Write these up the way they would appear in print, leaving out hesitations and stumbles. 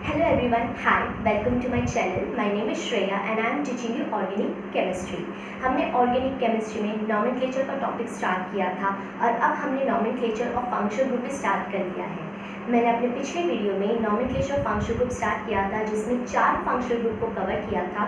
Hello everyone, hi, welcome to my channel. My name is Shreya and I am teaching you organic chemistry. हमने organic chemistry में nomenclature का topic start किया था और अब हमने nomenclature और functional group भी स्टार्ट कर दिया है। मैंने अपने पिछले वीडियो में nomenclature और functional group स्टार्ट किया था जिसमें 4 functional group को कवर किया था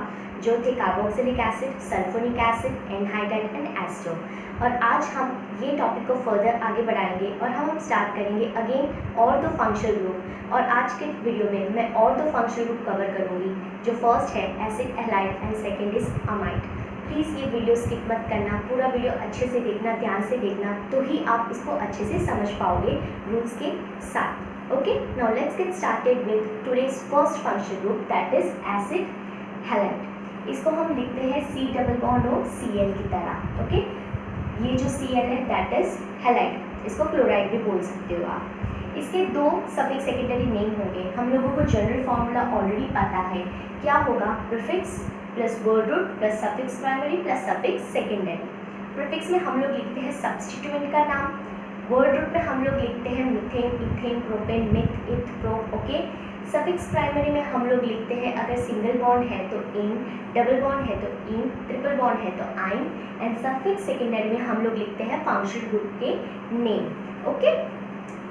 जो थे carboxylic acid, sulphonic acid, anhydride and ester. और आज हम ये टॉपिक को फर्दर आगे बढ़ाएंगे और हम स्टार्ट करेंगे अगेन और दो फंक्शनल ग्रुप। और आज के वीडियो में मैं और दो फंक्शनल ग्रुप कवर करूँगी जो फर्स्ट है acid halide and second is amide. Please ये वीडियो स्किप मत करना, पूरा वीडियो अच्छे से देखना, ध्यान से देखना, तो ही आप इसको अच्छे से समझ पाओगे रूल्स के साथ। Okay, now let's get started with today's first functional group that is acid halide. इसको हम लिखते हैं C+Cl की तरह। ओके, ये जो Cl है दैट इज हैलाइड, इसको क्लोराइड भी बोल सकते हो आप। इसके दो सफिक्स सेकेंडरी नेम होंगे। हम लोगों को जनरल फॉर्मूला ऑलरेडी पता है, क्या होगा? Prefix plus word root plus suffix primary plus suffix secondary. Prefix में हम लोग लिखते हैं सब्स्टिट्यूएंट का नाम, वर्ड रूट में हम लोग लिखते हैं मीथेन, इथेन, प्रोपेन, मिथ, इथ, प्रोप। ओके, सफिक्स प्राइमरी में हम लोग लिखते हैं अगर सिंगल बॉन्ड है तो इन, डबल बॉन्ड है तो इन, ट्रिपल बॉन्ड है तो आइन, एंड सफिक्स सेकेंडरी में हम लोग लिखते हैं फंक्शनल ग्रुप के नेम। ओके,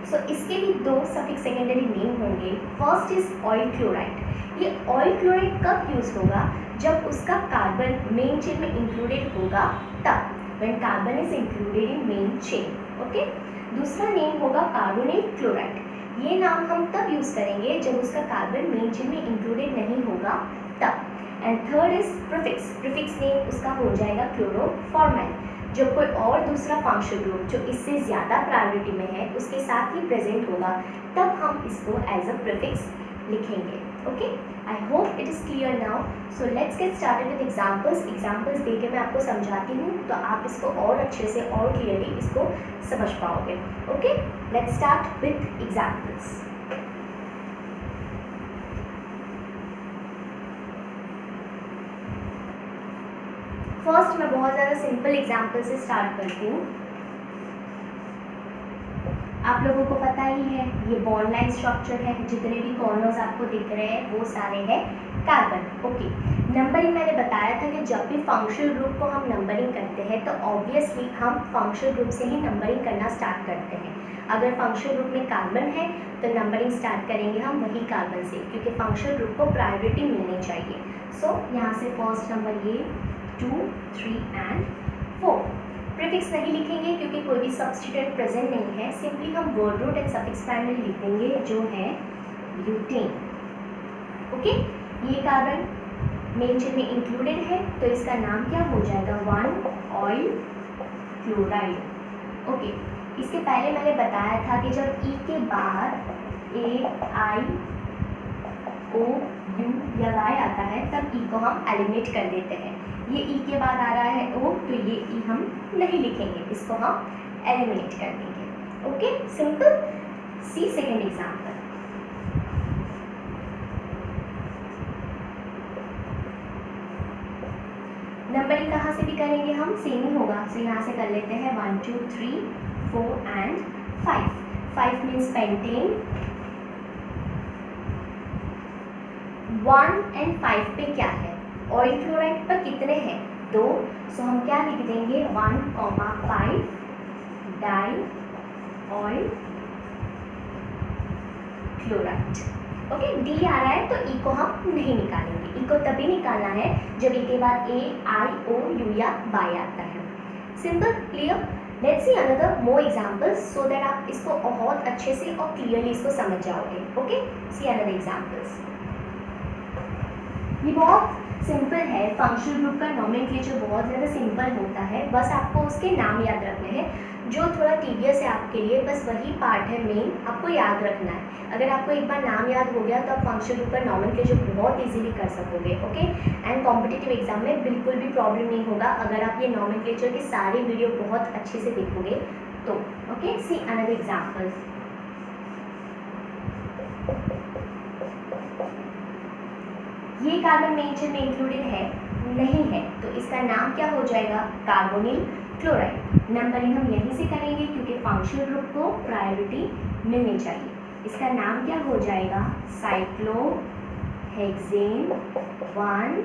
सो इसके भी दो सफिक्स सेकेंडरी नेम होंगे। First is oil chloride. ये ऑयल क्लोराइड कब यूज होगा? जब उसका कार्बन मेन चेन में इंक्लूडेड होगा तब, when carbon is included in main chain. Okay, दूसरा नेम होगा कार्बोनेट क्लोराइड। ये नाम हम तब यूज करेंगे जब उसका कार्बन मेन चेन में इंक्लूडेड नहीं होगा तब। And third is prefix. Prefix name उसका हो जाएगा क्लोरोफॉर्माइल। जब कोई और दूसरा फंक्शनल ग्रुप जो इससे ज़्यादा प्रायोरिटी में है उसके साथ ही प्रेजेंट होगा तब हम इसको एज अ प्रीफिक्स लिखेंगे। Okay, I hope it is clear now. So let's get started with examples दे के मैं आपको समझाती हूँ तो आप इसको और अच्छे से और क्लियरली इसको समझ पाओगे। Okay, let's start with examples. First मैं बहुत ज़्यादा सिंपल एग्जाम्पल से स्टार्ट करती हूँ। आप लोगों को पता ही है ये बॉन्ड लाइन स्ट्रक्चर है, जितने भी कॉर्नर्स आपको दिख रहे हैं वो सारे हैं कार्बन। ओके, नंबरिंग मैंने बताया था कि जब भी फंक्शनल ग्रुप को हम नंबरिंग करते हैं तो ऑब्वियसली हम फंक्शनल ग्रुप से ही नंबरिंग करना स्टार्ट करते हैं। अगर फंक्शनल ग्रुप में कार्बन है तो नंबरिंग स्टार्ट करेंगे हम वही कार्बन से, क्योंकि फंक्शनल ग्रुप को प्रायोरिटी मिलनी चाहिए। सो यहाँ से फर्स्ट नंबर ये 2, 3 एंड 4। प्रीफिक्स नहीं लिखेंगे क्योंकि कोई भी सब्स्टिट्यूएंट प्रेजेंट नहीं है, सिंपली हम word root and suffix primary लिख देंगे जो है ब्यूटेन। ओके, ये कार्बन मेन चेन में इंक्लूडेड है तो इसका नाम क्या हो जाएगा? 1 ऑयल क्लोराइड। ओके, इसके पहले मैंने बताया था कि जब ई के बाद AIOU या Y आता है तब ई को हम एलिमिनेट कर देते हैं। ये ई के बाद आ रहा है O तो ये ई हम नहीं लिखेंगे, इसको हम एलिमिनेट कर देंगे। Okay, simple. See second example. Numbering कहाँ से भी करेंगे हम? सेम ही होगा। सो यहाँ से कर लेते हैं 1, 2, 3, 4 एंड 5। 5 means pentane. 1 एंड 5 पे क्या है? ऑयल क्लोराइड पर कितने हैं? 2। सो हम क्या लिख देंगे? 1,5 dioyl chloride. Okay, D आ रहा है तो ई को हम नहीं निकालेंगे। ई को तभी निकालना है जब ई के बाद AIOU या Y आता है। Simple, clear. Let's see another more examples so that आप इसको बहुत अच्छे से और क्लियरली इसको समझ जाओगे। Okay, see another examples. ये बहुत सिंपल है। फंक्शनल ग्रुप का नोमेनक्लेचर बहुत ज़्यादा सिंपल होता है, बस आपको उसके नाम याद रखने हैं। जो थोड़ा टीडियस है आपके लिए, बस वही पार्ट है मेन, आपको याद रखना है। अगर आपको एक बार नाम याद हो गया तो आप फंक्शनल ग्रुप का नोमेनक्लेचर बहुत इजीली कर सकोगे। ओके, एंड कॉम्पिटिटिव एग्जाम में बिल्कुल भी प्रॉब्लम नहीं होगा अगर आप ये नोमेनक्लेचर की सारी वीडियो बहुत अच्छे से देखोगे तो। Okay, see another example. ये कार्बन मेन चेन में इंक्लूडेड है नहीं है तो इसका नाम क्या हो जाएगा? Carbonyl chloride. नंबरिंग हम यहीं से करेंगे क्योंकि फंक्शनल ग्रुप को प्रायोरिटी मिलनी चाहिए। इसका नाम क्या हो जाएगा, cyclohexane 1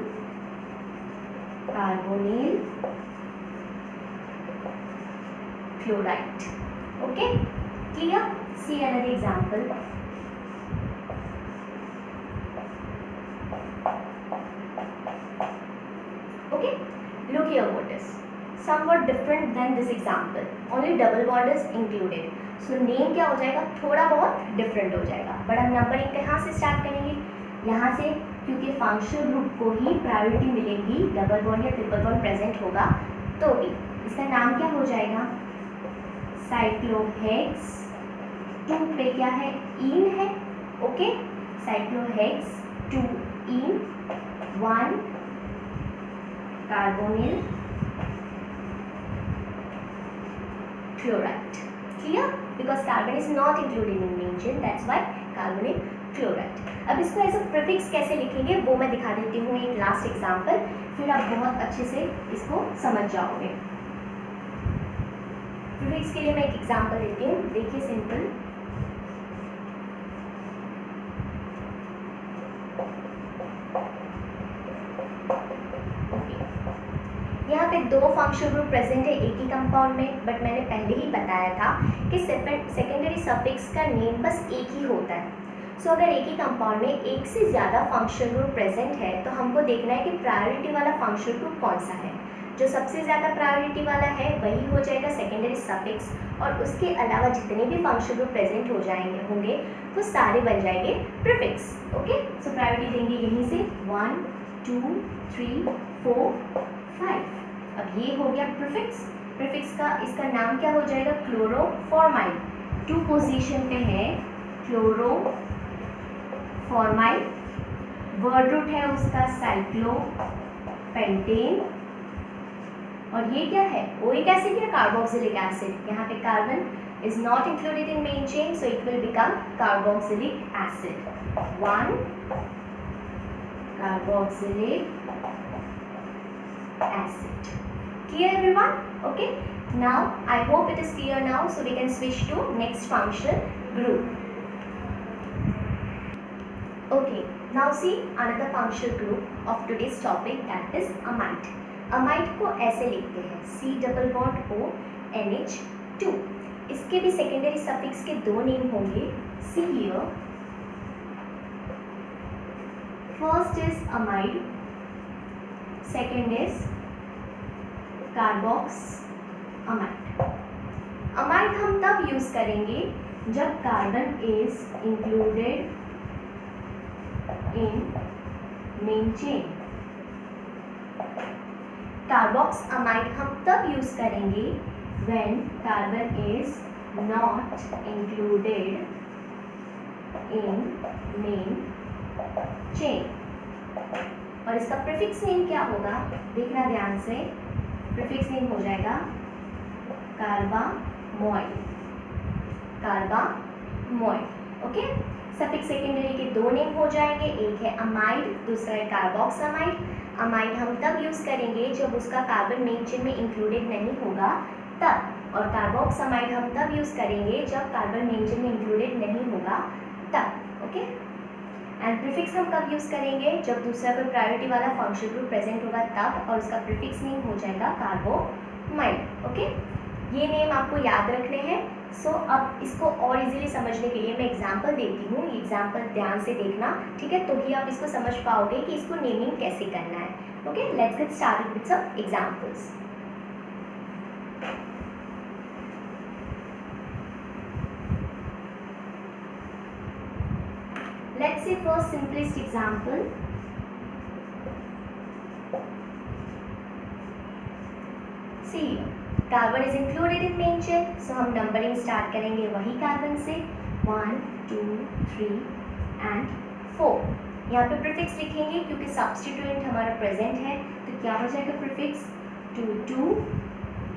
carbonyl chloride. Okay, clear? C another example. Okay, look here what is somewhat different than this example, only double bond is included, so name क्या हो जाएगा, थोड़ा बहुत डिफरेंट हो जाएगा, बट हम नंबरिंग कहाँ से स्टार्ट करेंगे, यहाँ से, क्योंकि फंक्शनल ग्रुप को ही प्रायोरिटी मिलेगी, डबल बॉन्ड या ट्रिपल बॉन्ड प्रेजेंट होगा तो भी। इसका नाम क्या हो जाएगा, साइक्लोहेक्स 2 पे क्या है, इन है। Okay, cyclohex 2 in 1 carbonyl chloride. Clear? Because carbon is not included in main chain, that's why carbonyl chloride. अब इसको एज अ प्रीफिक्स कैसे लिखेंगे वो मैं दिखा देती हूँ एक लास्ट एग्जांपल, फिर आप बहुत अच्छे से इसको समझ जाओगे। प्रीफिक्स के लिए मैं एक एग्जांपल देती हूँ, देखिए सिंपल। यहाँ पे दो फंक्शनल ग्रुप प्रेजेंट है एक ही कंपाउंड में, बट मैंने पहले ही बताया था कि सेकेंडरी सफिक्स का नेम बस एक ही होता है। सो अगर एक ही कंपाउंड में एक से ज़्यादा फंक्शनल ग्रुप प्रेजेंट है तो हमको देखना है कि प्रायोरिटी वाला फंक्शनल ग्रुप कौन सा है। जो सबसे ज़्यादा प्रायोरिटी वाला है वही हो जाएगा सेकेंडरी सफिक्स, और उसके अलावा जितने भी फंक्शनल ग्रुप प्रेजेंट हो जाएंगे होंगे वो सारे बन जाएंगे प्रीफिक्स। ओके, सो प्रायोरिटी देंगे यहीं से 1 2 3 4 5। अब ये हो गया प्रीफिक्स। प्रीफिक्स का इसका नाम क्या हो जाएगा, क्लोरोफॉर्माइड 2 पोजीशन पे है, क्लोरोफॉर्माइड। वर्ड रूट है उसका साइक्लोपेंटेन, और ये क्या है, वो एक एसिड या कार्बोक्सिलिक एसिड। यहाँ पे carbon is not included in main chain, so it will become carboxylic acid 1 carboxylic acid. Clear everyone? Okay, now I hope it is clear now, so we can switch to next functional group. Okay, now see another functional group of today's topic, that is amide. amide को ऐसे लिखते हैं C double bond O NH2। इसके भी secondary suffix के दो name होंगे, see here, first is amide, second is carboxamide. Amide हम तब यूज करेंगे जब carbon is included in main chain. Carboxamide हम तब यूज करेंगे when carbon is not included in main chain. और इसका प्रीफिक्स नेम क्या होगा, देखना ध्यान से, प्रीफिक्स नेम हो जाएगा carbamoyl. Carbamoyl. Okay, suffix secondary के दो नेम हो जाएंगे, एक है अमाइड, दूसरा है कार्बोक्सअमाइड। अमाइड हम तब यूज करेंगे जब उसका कार्बन मेन चेन में इंक्लूडेड नहीं होगा तब, और कार्बोक्सअमाइड हम तब यूज करेंगे जब कार्बन मेन चेन में इंक्लूडेड नहीं होगा तब। ओके, एंड प्रीफिक्स हम कब यूज़ करेंगे, जब दूसरा कोई प्रायोरिटी वाला फंक्शनल ग्रुप प्रेजेंट होगा तब, और उसका प्रीफिक्स नेम हो जाएगा कार्बोमाइड। ओके, ये नेम आपको याद रखने हैं। सो अब इसको और इजीली समझने के लिए मैं एग्जांपल देती हूँ, ये एग्जांपल ध्यान से देखना, ठीक है, तो ही आप इसको समझ पाओगे कि इसको नेमिंग कैसे करना है। Okay, let's get started with some examples. Let's say first simplest example. See, carbon is included in main chain, so हम नंबरिंग स्टार्ट करेंगे वही कार्बन से 1 2 3 and 4। यहाँ पे प्रीफिक्स लिखेंगे क्योंकि सब्स्टिट्यूएंट हमारा प्रेजेंट है, तो क्या हो जाएगा प्रीफिक्स 2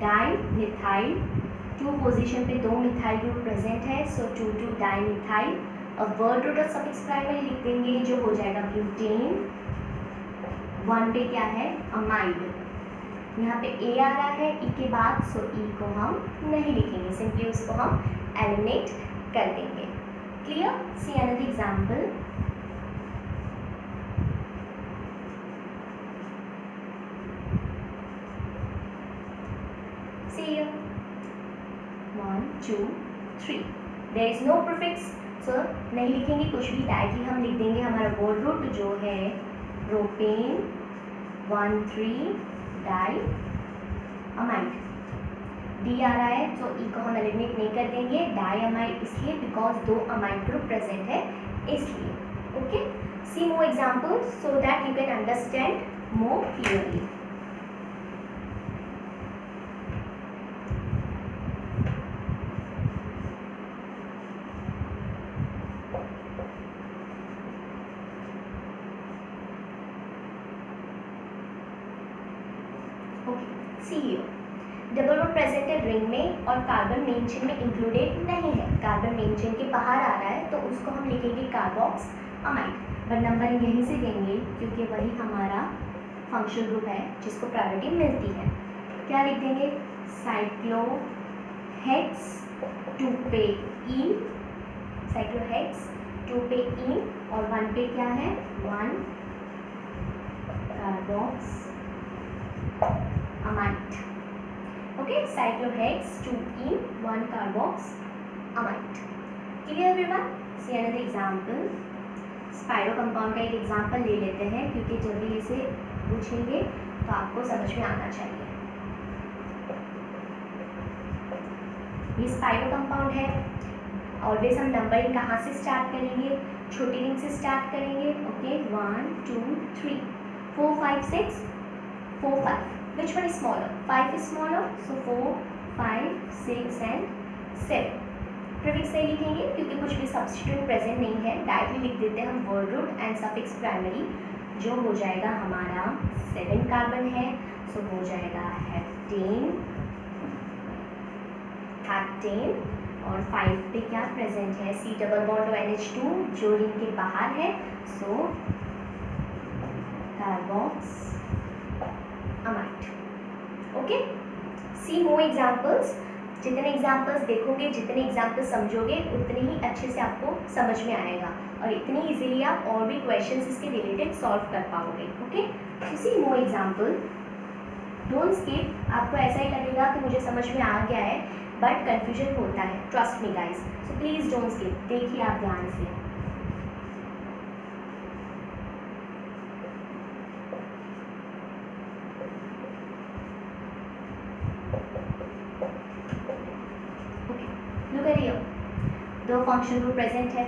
डाइमिथाइल। 2 पोजीशन पे 2 मिथाइल ग्रुप प्रेजेंट है, सो 2 डाइमिथाइल। अब वर्ड रूट और सफिक्स प्राइमरी लिख देंगे जो हो जाएगा ब्यूटेन। 1 पे क्या है, अमाइड। यहाँ पे ए आ रहा है ई के बाद, सो ई को हम नहीं लिखेंगे, सिंपली उसको हम एलिमिनेट कर देंगे। Clear? See another example. See here. 1, 2, 3. There is no prefix, so नहीं लिखेंगे कुछ भी, डायरेक्टली हम लिख देंगे हमारा वर्ड रूट जो है प्रोपेन 1,3 डाई अमाइड। डी आ रहा है तो ई को हम एलिमिनेट नहीं कर देंगे, डाई अमाइड इसलिए बिकॉज 2 अमाइड ग्रुप प्रेजेंट है इसलिए। Okay, see more examples so that you can understand more clearly. See here, double bond present है रिंग में और कार्बन मेन चेन में इंक्लूडेड नहीं है, कार्बन मेन चेन के बाहर आ रहा है तो उसको हम लिखेंगे कार्बोक्स अमाइड, बट नंबरिंग यहीं से देंगे क्योंकि वही हमारा फंक्शनल ग्रुप है जिसको प्रायोरिटी मिलती है। क्या लिख देंगे? साइक्लोहेक्स 2 पे इन, साइक्लोहेक्स 2 पे इन और 1 पे क्या है 1 carboxamide. Okay, cyclohex 2 in 1 carboxamide. Clear everyone? See another example. Spiro compound का एक एग्जांपल ले लेते हैं क्योंकि जब भी इसे पूछेंगे तो आपको समझ में आना चाहिए। ये स्पाइरो कंपाउंड है। ऑलवेज हम नंबरिंग कहाँ से स्टार्ट करेंगे? छोटी रिंग से स्टार्ट करेंगे। Okay, 1 2 3 4 5 6 4 5। Which one is smaller? 5 is smaller, so 4, 5, 6 and 7. Prefix नहीं लिखेंगे क्योंकि कुछ भी सब्स्टिट्यूट प्रेजेंट नहीं है, डायरेक्टली लिख देते हैं हम word root and suffix primary, जो हो जाएगा हमारा 7 कार्बन है, सो हो जाएगा हेप्टेन, हेप्टेन और 5 पे क्या प्रेजेंट है? C डबल बॉन्ड NH2 जो रिंग के बाहर है, सो कार्बोक्स amide. Okay, see more examples. जितने एग्जाम्पल्स देखोगे, जितने एग्जाम्पल्स समझोगे, उतने ही अच्छे से आपको समझ में आएगा और इतनी इजीली आप और भी क्वेश्चंस इसके रिलेटेड सॉल्व कर पाओगे। Okay, so see more example. Don't skip. आपको ऐसा ही लगेगा कि मुझे समझ में आ गया है, बट कन्फ्यूजन होता है, trust me guys, so please don't skip. देखिए आप ध्यान से। दो फंक्शन ग्रुप प्रेजेंट है।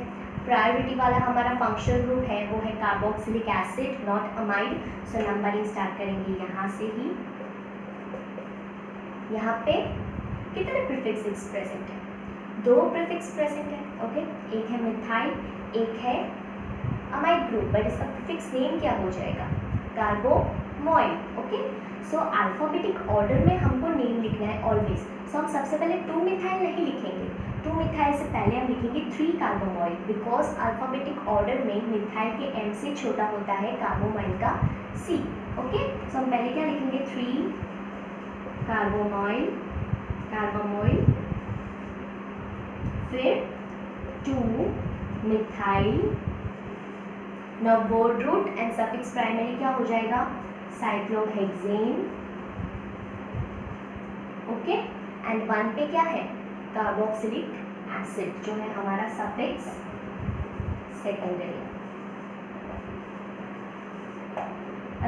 प्रायोरिटी वाला हमारा फंक्शनल ग्रुप है वो है carboxylic acid not amide, so numbering start करेंगे यहाँ से ही। यहाँ पे कितने प्रीफिक्सेस प्रेजेंट है? 2 प्रीफिक्स प्रेजेंट है। ओके, एक है मिथाइल, एक है अमाइड ग्रुप, बट इसका प्रीफिक्स नेम क्या हो जाएगा? कार्बोमोइल। ओके, सो अल्फाबेटिक ऑर्डर में हमको नेम लिखना है ऑलवेज। सो हम सबसे पहले 2 मिथाइल नहीं लिखेंगे, 2 मिथाइल से पहले हम लिखेंगे 3 कार्बोमोइल, बिकॉज अल्फाबेटिक ऑर्डर में मिथाइल के एंड से छोटा होता है कार्बोमोइल का C। ओके, सो हम पहले क्या लिखेंगे? 3 कार्बोमोइल, कार्बोमोइल, फिर 2 methyl, now word root and suffix primary क्या हो जाएगा? साइक्लोहेक्सेन। ओके, एंड 1 पे क्या है? कार्बोक्सिलिक एसिड जो है हमारा सफिक्स सेकेंडरी।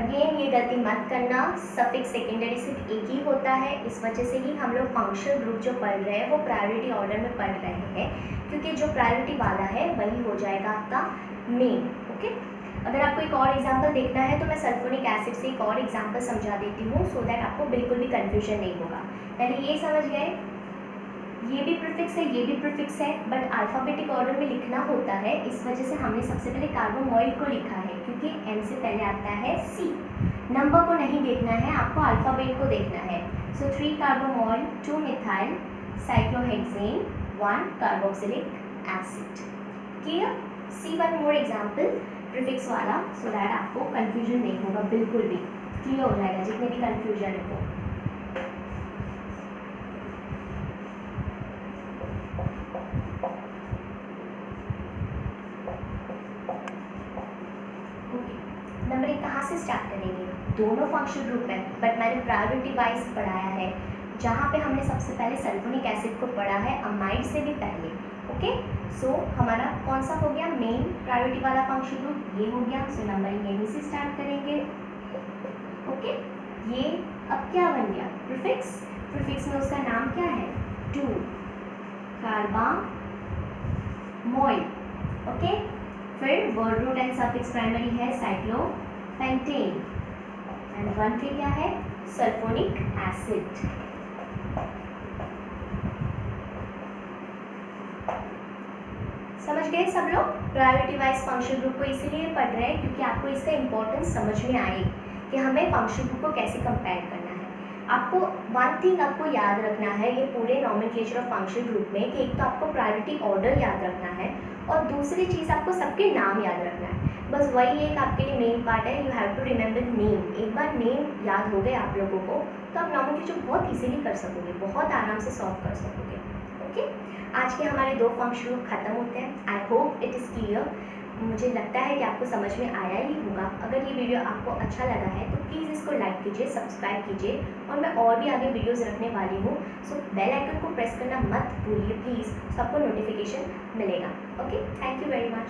अगेन ये गलती मत करना, सफिक्स सेकेंडरी सिर्फ एक ही होता है, इस वजह से ही हम लोग फंक्शनल ग्रुप जो पढ़ रहे हैं वो प्रायोरिटी ऑर्डर में पढ़ रहे हैं, क्योंकि जो प्रायोरिटी वाला है वही हो जाएगा आपका मेन। ओके, अगर आपको एक और एग्जांपल देखना है तो मैं सल्फोनिक एसिड से एक और एग्जांपल समझा देती हूँ, सो दैट आपको बिल्कुल भी कन्फ्यूजन नहीं होगा। पहले ये समझ गए, ये भी प्रीफिक्स है, ये भी प्रीफिक्स है, बट अल्फ़ाबेटिक ऑर्डर में लिखना होता है, इस वजह से हमने सबसे पहले कार्बोमोइल को लिखा है क्योंकि एन से पहले आता है C। नंबर को नहीं देखना है, आपको अल्फ़ाबेट को देखना है। So 3 carbamoyl, 2 methyl, cyclohexane, 1 carboxylic acid. Clear? See one more example prefix वाला, सो दैट आपको कन्फ्यूजन नहीं होगा, बिल्कुल भी क्लियर हो जाएगा जितने भी कन्फ्यूजन है वो। कहाँ से स्टार्ट करेंगे, दोनों फंक्शनल ग्रुप में, बट मैंने प्रायोरिटी वाइज पढ़ाया है, जहाँ पे हमने सबसे पहले सल्फोनिक एसिड को पढ़ा है अमाइड से भी पहले। ओके, सो हमारा कौन सा हो गया मेन प्रायोरिटी वाला फंक्शनल ग्रुप, ये हो गया। सो नंबरिंग यहीं से स्टार्ट करेंगे। ओके, ये अब क्या बन गया, प्रीफिक्स। प्रीफिक्स में उसका नाम क्या है, 2 कार्बामोइल। ओके, फिर word root and suffix primary है साइक्लोपेंटेन, एंड 1 पे क्या है, सल्फोनिक एसिड। समझ गए सब लोग। प्रायोरिटी वाइज फंक्शन ग्रुप को इसीलिए पढ़ रहे हैं क्योंकि आपको इसका इंपॉर्टेंस समझ में आए कि हमें फंक्शन ग्रुप को कैसे कंपेयर करना है। आपको वन थिंग आपको याद रखना है ये पूरे नॉमेनक्लेचर ऑफ फंक्शन ग्रुप में, कि एक तो आपको प्रायोरिटी ऑर्डर याद रखना है और दूसरी चीज़ आपको सबके नाम याद रखना है। बस वही एक आपके लिए मेन पार्ट है, you have to remember name. एक बार नेम याद हो गए आप लोगों को तो आप नॉमेनक्लेचर बहुत इजीली कर सकोगे, बहुत आराम से सॉल्व कर सकोगे। ओके, आज के हमारे 2 फंक्शन ग्रुप खत्म होते हैं। आई होप इट इज़ क्लियर। मुझे लगता है कि आपको समझ में आया ही होगा। अगर ये वीडियो आपको अच्छा लगा है तो प्लीज़ इसको लाइक कीजिए, सब्सक्राइब कीजिए, और मैं और भी आगे वीडियोस रखने वाली हूँ। सो बेल आइकन को प्रेस करना मत भूलिए प्लीज़, सबको नोटिफिकेशन मिलेगा। Okay, thank you very much.